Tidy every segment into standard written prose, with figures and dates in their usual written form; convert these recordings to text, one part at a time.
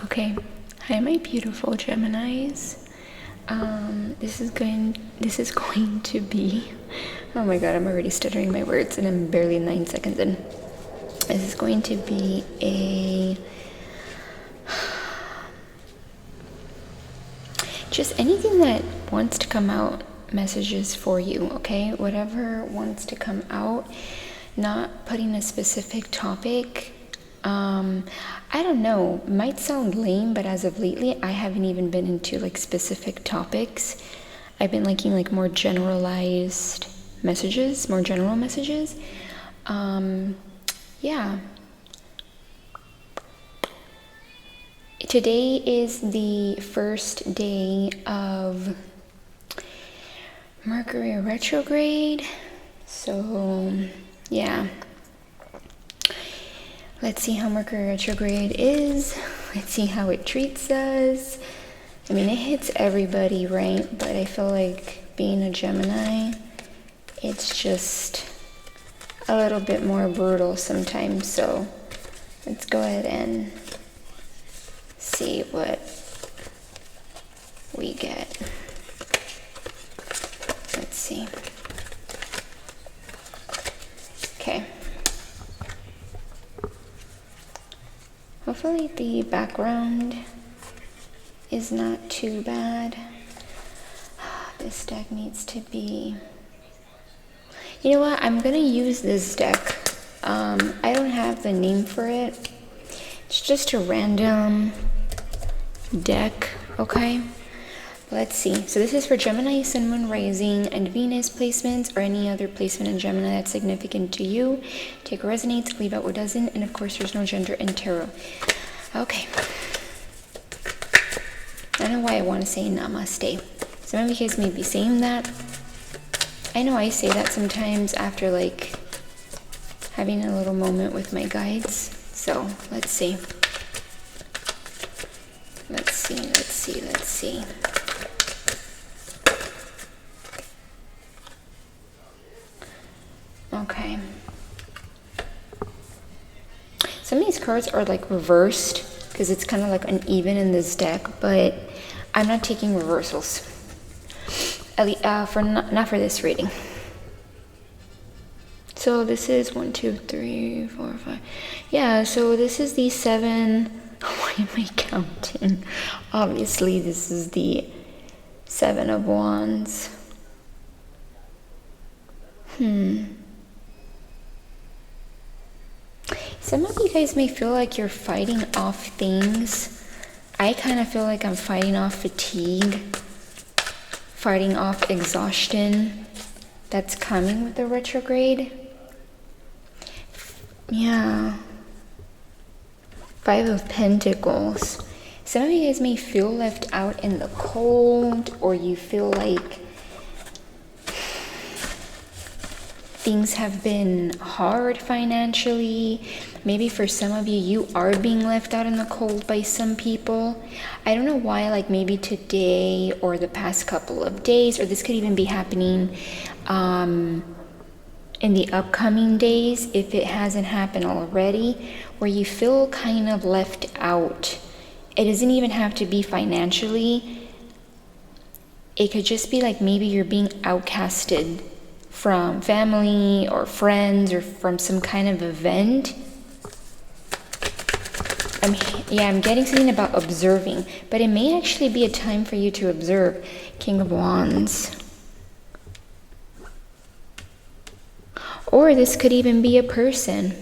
Okay, hi my beautiful Geminis. This is going to be, oh my god, I'm already stuttering my words and I'm barely 9 seconds in. This is going to be just anything that wants to come out, messages for you, okay? Whatever wants to come out, not putting a specific topic. I don't know, might sound lame, but as of lately, I haven't even been into like specific topics. I've been liking like more generalized messages, more general messages. Yeah. Today is the first day of Mercury retrograde. So, yeah. Let's see how Mercury retrograde is. Let's see how it treats us. I mean, it hits everybody, right? But I feel like being a Gemini, it's just a little bit more brutal sometimes. So let's go ahead and see what we get. Let's see. Okay. Hopefully the background is not too bad. This deck needs to be... You know what? I'm gonna use this deck. I don't have the name for it. It's just a random deck, okay? Let's see. So this is for Gemini, Sun, Moon, Rising, and Venus placements, or any other placement in Gemini that's significant to you. Take what resonates, leave out what doesn't, and of course there's no gender in tarot. Okay. I don't know why I want to say namaste. Some of you guys may be saying that. I know I say that sometimes after like having a little moment with my guides. So let's see. Let's see. Okay. Some of these cards are like reversed because it's kind of like uneven in this deck, but I'm not taking reversals. At least, not for this reading. So this is 1, 2, 3, 4, 5. Yeah, so this is the 7. Why am I counting? Obviously, this is the 7 of Wands. Some of you guys may feel like you're fighting off things. I kind of feel like I'm fighting off fatigue, fighting off exhaustion that's coming with the retrograde. Yeah. 5 of Pentacles. Some of you guys may feel left out in the cold, or you feel like things have been hard financially. Maybe for some of you, you are being left out in the cold by some people. I don't know why, like maybe today or the past couple of days, or this could even be happening in the upcoming days, if it hasn't happened already, where you feel kind of left out. It doesn't even have to be financially. It could just be like maybe you're being outcasted from family or friends or from some kind of event. I'm getting something about observing, but it may actually be a time for you to observe. King of Wands. Or this could even be a person,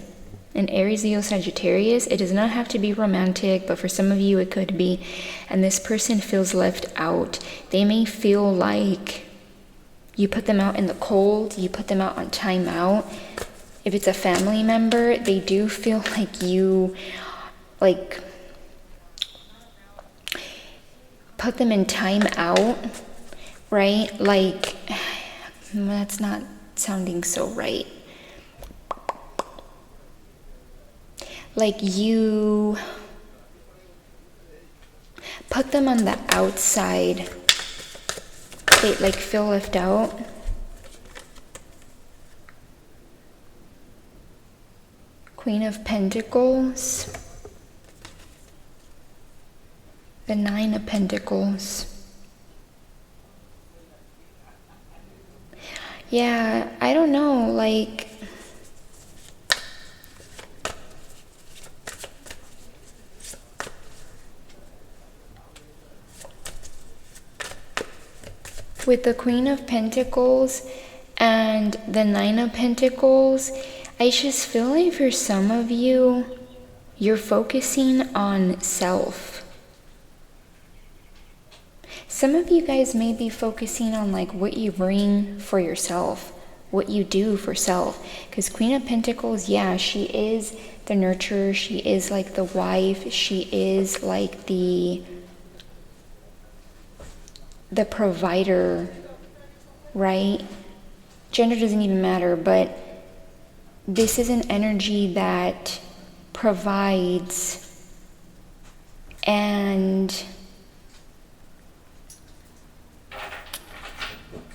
an Aries, Leo, Sagittarius. It does not have to be romantic, but for some of you it could be. And this person feels left out. They may feel like you put them out in the cold, you put them out on timeout. If it's a family member, they do feel like you put them in time out, right? Like, that's not sounding so right. Like you put them on the outside. They like feel left out. Queen of Pentacles. The Nine of Pentacles. Yeah, I don't know, like, with the Queen of Pentacles and the Nine of Pentacles, I just feel like for some of you, you're focusing on self. Some of you guys may be focusing on like what you bring for yourself, what you do for self. Because Queen of Pentacles, yeah, she is the nurturer, she is like the wife, she is like the provider, right? Gender doesn't even matter, but this is an energy that provides, and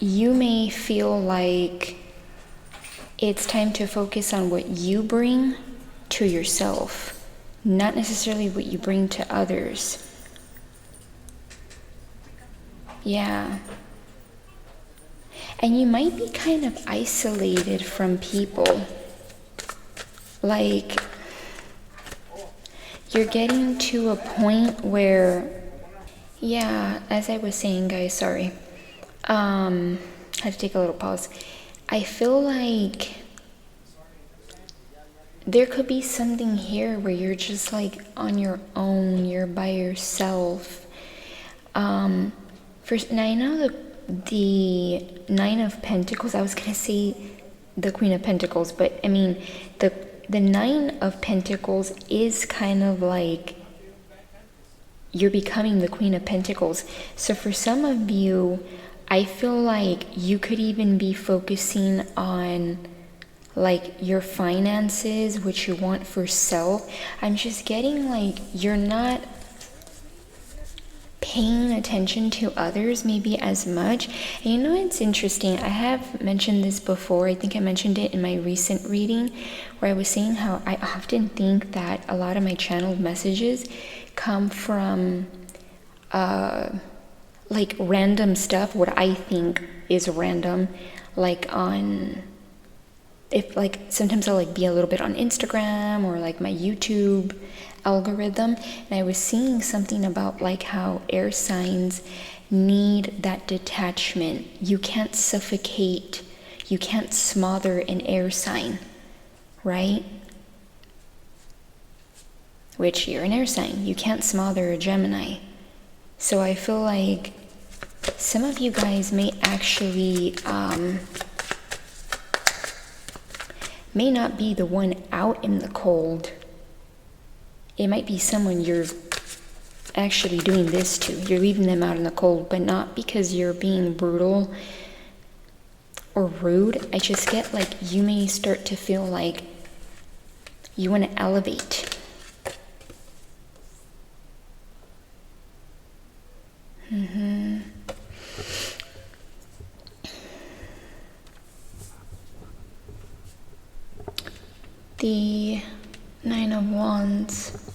you may feel like it's time to focus on what you bring to yourself, not necessarily what you bring to others. Yeah. And you might be kind of isolated from people. Like, you're getting to a point where, yeah, as I was saying, guys, sorry. I had to take a little pause. I feel like there could be something here where you're just like on your own, you're by yourself. First, now I know the Nine of Pentacles, I was gonna say the Queen of Pentacles, but I mean the Nine of Pentacles is kind of like you're becoming the Queen of Pentacles. So for some of you, I feel like you could even be focusing on like your finances, what you want for self. I'm just getting like you're not paying attention to others maybe as much. And you know, it's interesting, I have mentioned this before, I think I mentioned it in my recent reading, where I was saying how I often think that a lot of my channeled messages come from like random stuff, what I think is random, like on, if like sometimes I'll like be a little bit on Instagram or like my YouTube algorithm, and I was seeing something about like how air signs need that detachment. You can't suffocate, you can't smother an air sign, right? Which you're an air sign, you can't smother a Gemini. So I feel like some of you guys may actually may not be the one out in the cold. It might be someone you're actually doing this to. You're leaving them out in the cold, but not because you're being brutal or rude. I just get like you may start to feel like you want to elevate. The Nine of Wands.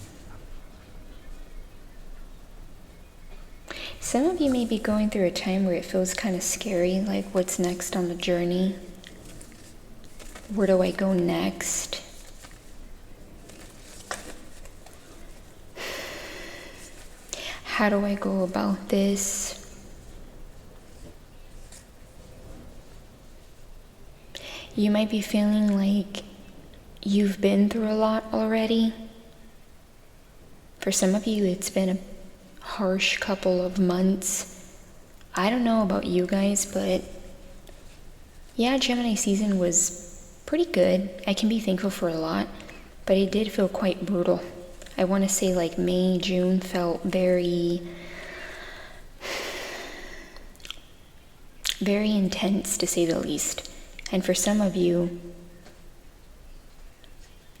Some of you may be going through a time where it feels kind of scary, like what's next on the journey? Where do I go next? How do I go about this? You might be feeling like you've been through a lot already. For some of you, it's been a harsh couple of months. I don't know about you guys, but yeah, Gemini season was pretty good. I can be thankful for a lot, but it did feel quite brutal. I want to say like May, June felt very, very intense to say the least. And for some of you,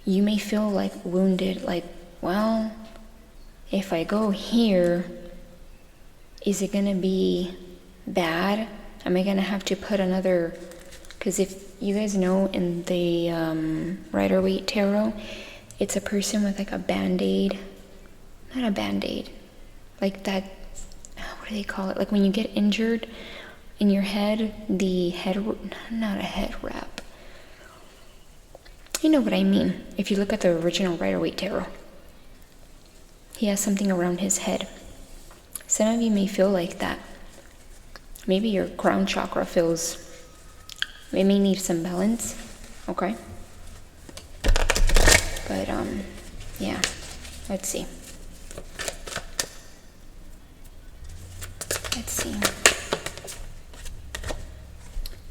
you may feel like wounded, like, well, if I go here, is it gonna be bad? Am I gonna have to put another, because if you guys know in the Rider-Waite Tarot, it's a person with like a band-aid, not a band-aid, like that, what do they call it? Like when you get injured in your head, not a head wrap. You know what I mean. If you look at the original Rider-Waite Tarot, he has something around his head. Some of you may feel like that. Maybe your crown chakra it may need some balance, okay? But, yeah, let's see. Let's see.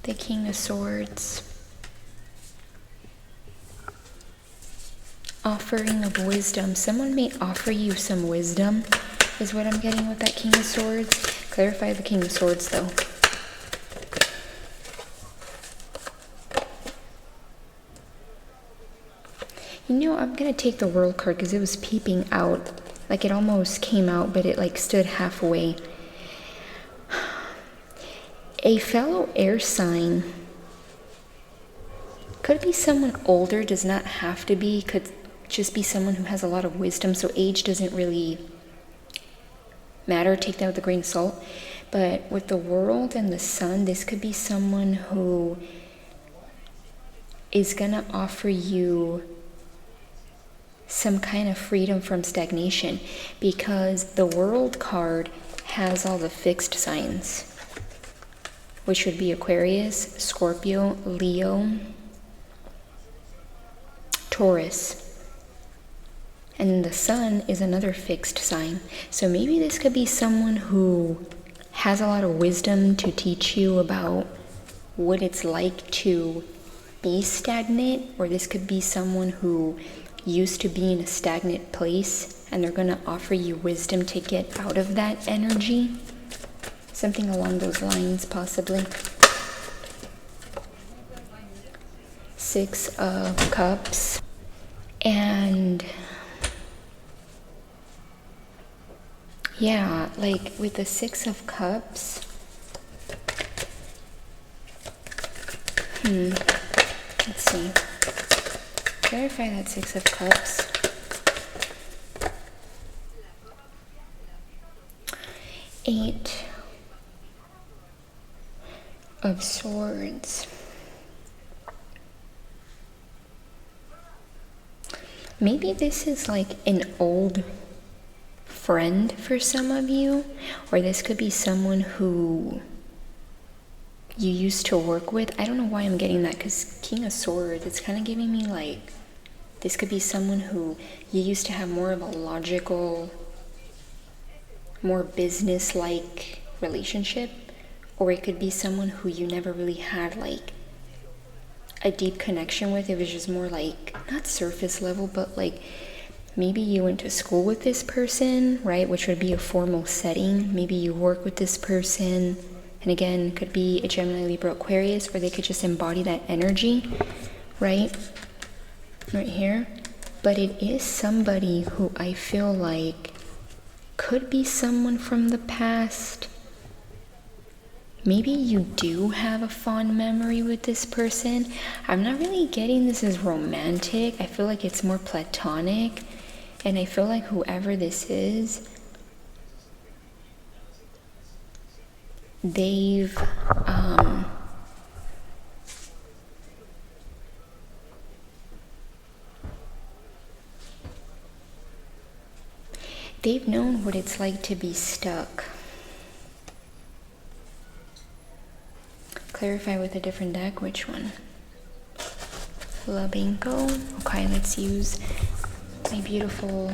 The King of Swords. Offering of wisdom. Someone may offer you some wisdom, is what I'm getting with that King of Swords. Clarify the King of Swords, though. You know, I'm going to take the World card because it was peeping out. Like, it almost came out, but it, like, stood halfway. A fellow air sign. Could be someone older, does not have to be. Could just be someone who has a lot of wisdom, so age doesn't really matter. Take that with a grain of salt. But with the World and the Sun, this could be someone who is going to offer you some kind of freedom from stagnation, because the World card has all the fixed signs, which would be Aquarius, Scorpio, Leo, Taurus. And then the Sun is another fixed sign. So maybe this could be someone who has a lot of wisdom to teach you about what it's like to be stagnant, or this could be someone who used to be in a stagnant place and they're going to offer you wisdom to get out of that energy. Something along those lines, possibly. Six of Cups. And yeah, like with the Six of Cups, let's see. Clarify that Six of Cups. Eight of Swords. Maybe this is like an old friend for some of you, or this could be someone who you used to work with. I don't know why I'm getting that, because King of Swords, it's kind of giving me like, this could be someone who you used to have more of a logical, more business-like relationship, or it could be someone who you never really had like a deep connection with. It was just more like, not surface level, but like maybe you went to school with this person, right? Which would be a formal setting. Maybe you work with this person. And again, could be a Gemini, Libra, Aquarius, or they could just embody that energy, right? Right here. But it is somebody who I feel like could be someone from the past. Maybe you do have a fond memory with this person. I'm not really getting this as romantic. I feel like it's more platonic. And I feel like whoever this is, they've known what it's like to be stuck. Clarify with a different deck, which one? Labinko. Okay, let's use my beautiful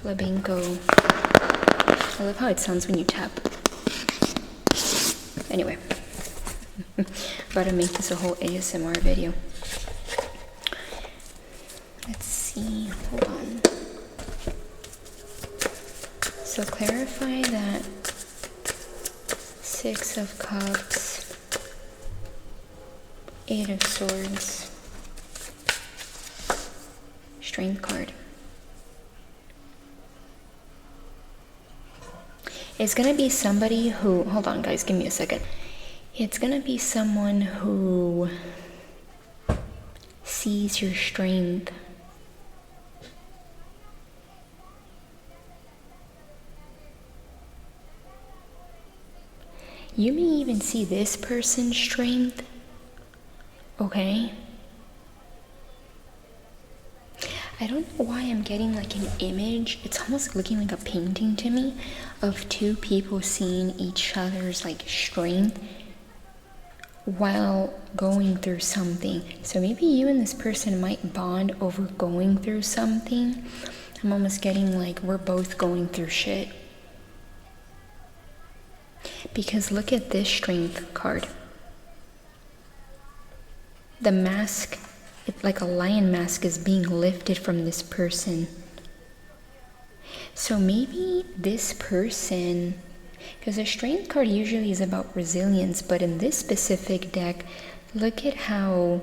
Labinko. I love how it sounds when you tap. Anyway, about to make this a whole ASMR video. Let's see, hold on. So clarify that Six of Cups, Eight of Swords, Strength card. It's gonna be somebody who, hold on guys, give me a second. It's gonna be someone who sees your strength. . You may even see this person's strength, okay? I don't know why I'm getting like an image. It's almost looking like a painting to me of two people seeing each other's like strength while going through something. So maybe you and this person might bond over going through something. I'm almost getting like we're both going through shit. Because look at this strength card. The mask, like a lion mask, is being lifted from this person. So maybe this person, because a strength card usually is about resilience, but in this specific deck, look at how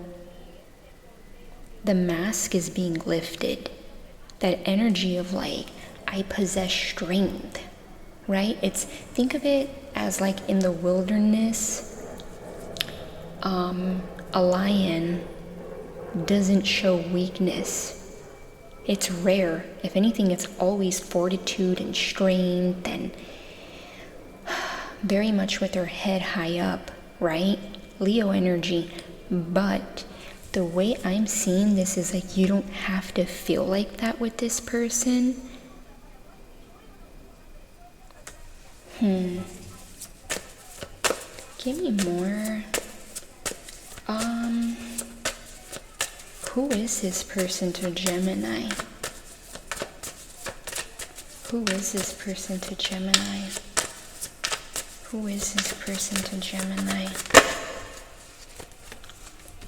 the mask is being lifted. That energy of like, I possess strength, right? Think of it as like in the wilderness, a lion doesn't show weakness. It's rare. If anything, it's always fortitude and strength and very much with their head high up, right? Leo energy. But the way I'm seeing this is like you don't have to feel like that with this person. Give me more. Who is this person to Gemini? Who is this person to Gemini? Who is this person to Gemini?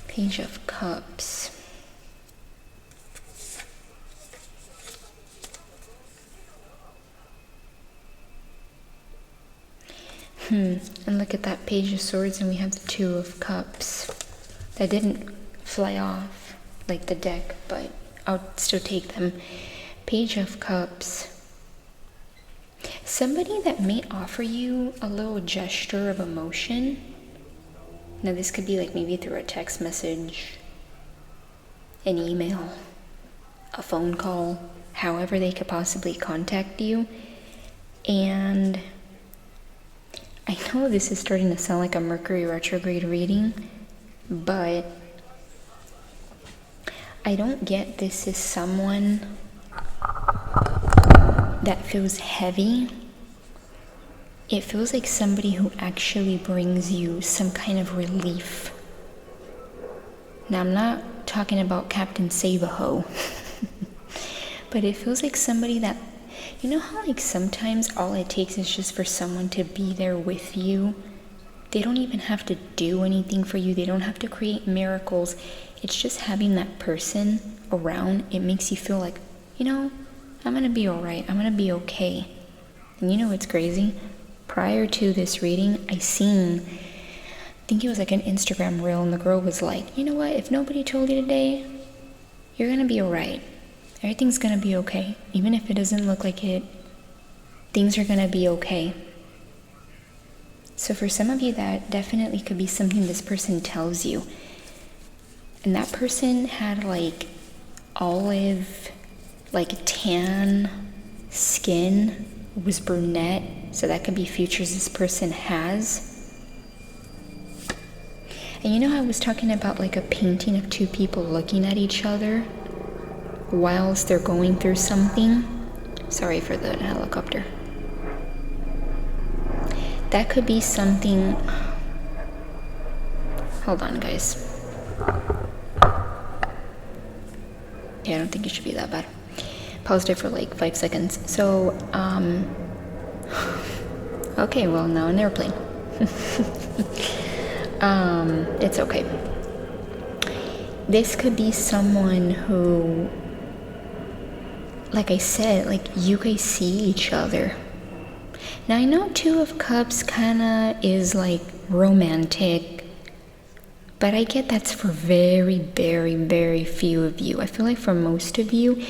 Page of Cups. And look at that Page of Swords, and we have the Two of Cups. That didn't fly off like the deck, but I'll still take them. Page of Cups. Somebody that may offer you a little gesture of emotion. Now this could be like maybe through a text message, an email, a phone call, however they could possibly contact you. And I know this is starting to sound like a Mercury retrograde reading, but I don't get this as someone that feels heavy. It feels like somebody who actually brings you some kind of relief. Now, I'm not talking about Captain Save-A-Ho, but it feels like somebody that, you know how like sometimes all it takes is just for someone to be there with you? They don't even have to do anything for you. They don't have to create miracles. It's just having that person around. It makes you feel like, you know, I'm gonna be all right. I'm gonna be okay. And you know what's crazy? Prior to this reading, I think it was like an Instagram reel, and the girl was like, you know what? If nobody told you today, you're gonna be all right. Everything's gonna be okay. Even if it doesn't look like it, things are gonna be okay. So for some of you, that definitely could be something this person tells you. And that person had like olive, like tan skin, was brunette, so that could be features this person has. And you know how I was talking about like a painting of two people looking at each other whilst they're going through something? Sorry for the helicopter. That could be something. Hold on, guys. Yeah, I don't think it should be that bad. Paused it for like 5 seconds. So, okay, well, now an airplane. It's okay. This could be someone who, like I said, like you guys see each other. Now I know Two of Cups kinda is like romantic, but I get that's for very, very, very few of you. I feel like for most of you,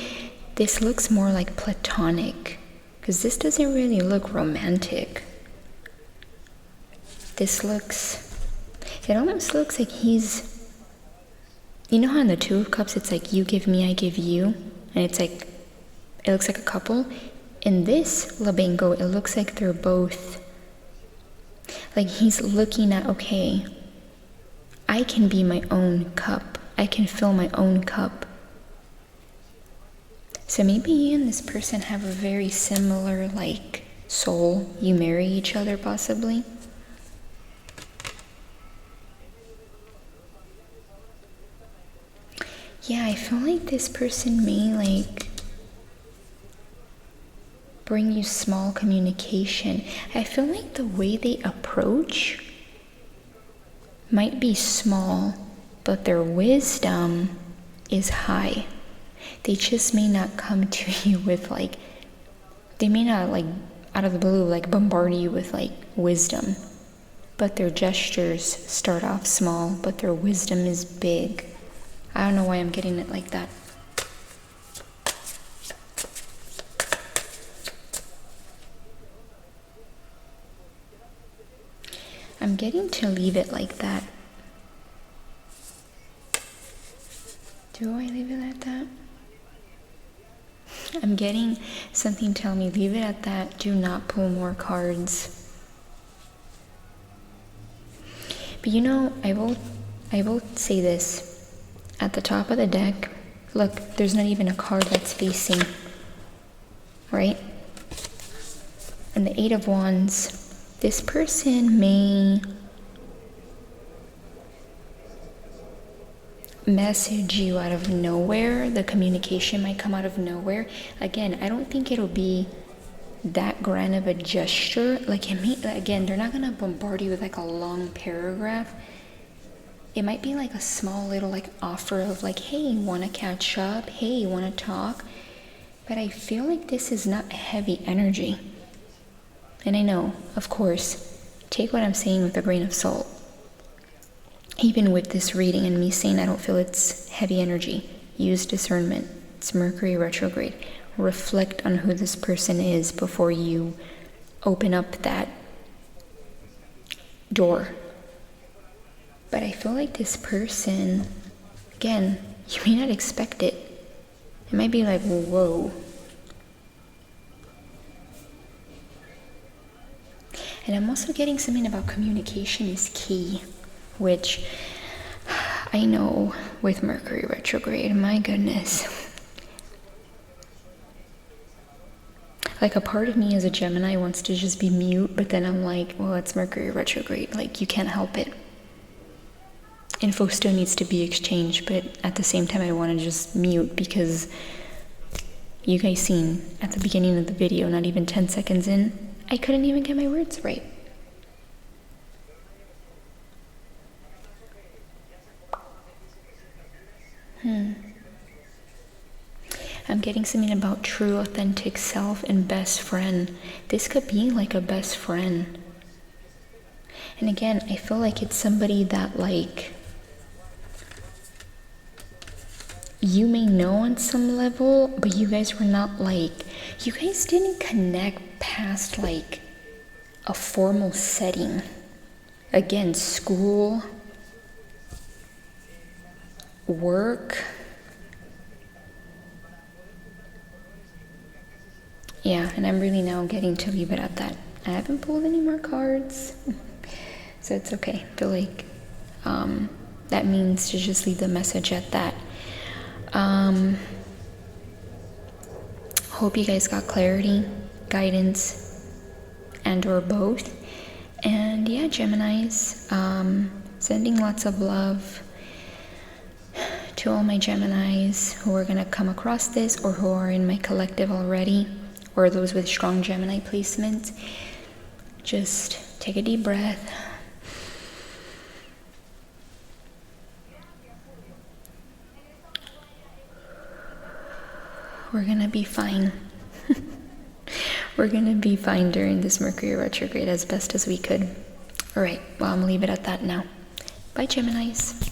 this looks more like platonic, because this doesn't really look romantic. It almost looks like he's, you know how in the Two of Cups it's like you give me, I give you, and it's like, it looks like a couple. In this Labengo, it looks like they're both Like he's looking at, okay, I can be my own cup. I can fill my own cup. So maybe you and this person have a very similar like soul. You marry each other possibly. Yeah, I feel like this person may like bring you small communication. I feel like the way they approach might be small, but their wisdom is high. They just may not come to you with like, they may not like out of the blue like bombard you with like wisdom, but their gestures start off small, but their wisdom is big. I don't know why I'm getting it like that. I'm getting to leave it like that. Do I leave it at that? I'm getting something tell me leave it at that. Do not pull more cards. But you know, I will say this. At the top of the deck, look, there's not even a card that's facing, right? And the Eight of Wands, this person may message you out of nowhere. The communication might come out of nowhere. Again, I don't think it'll be that grand of a gesture. Like it may, again, they're not gonna bombard you with like a long paragraph. It might be like a small little like offer of like, hey, wanna catch up? Hey, wanna talk? But I feel like this is not heavy energy. And I know, of course, take what I'm saying with a grain of salt. Even with this reading and me saying I don't feel it's heavy energy, use discernment. It's Mercury retrograde. Reflect on who this person is before you open up that door. But I feel like this person, again, you may not expect it. It might be like, whoa. And I'm also getting something about communication is key, which I know with Mercury retrograde, my goodness. Like a part of me as a Gemini wants to just be mute, but then I'm like, well, it's Mercury retrograde. Like you can't help it. Info still needs to be exchanged, but at the same time I want to just mute because you guys seen at the beginning of the video, not even 10 seconds in, I couldn't even get my words right. I'm getting something about true, authentic self and best friend. This could be like a best friend. And again, I feel like it's somebody that like you may know on some level, but you guys were not like, you guys didn't connect past like a formal setting. Again, school, work. Yeah, and I'm really now getting to leave it at that. I haven't pulled any more cards, so it's okay. I feel like that means to just leave the message at that. Hope you guys got clarity, guidance, and or both. And yeah, Geminis, sending lots of love to all my Geminis who are gonna come across this or who are in my collective already, or those with strong Gemini placement. Just take a deep breath. We're gonna be fine. We're gonna be fine during this Mercury retrograde as best as we could. All right, well, I'm gonna leave it at that now. Bye, Geminis.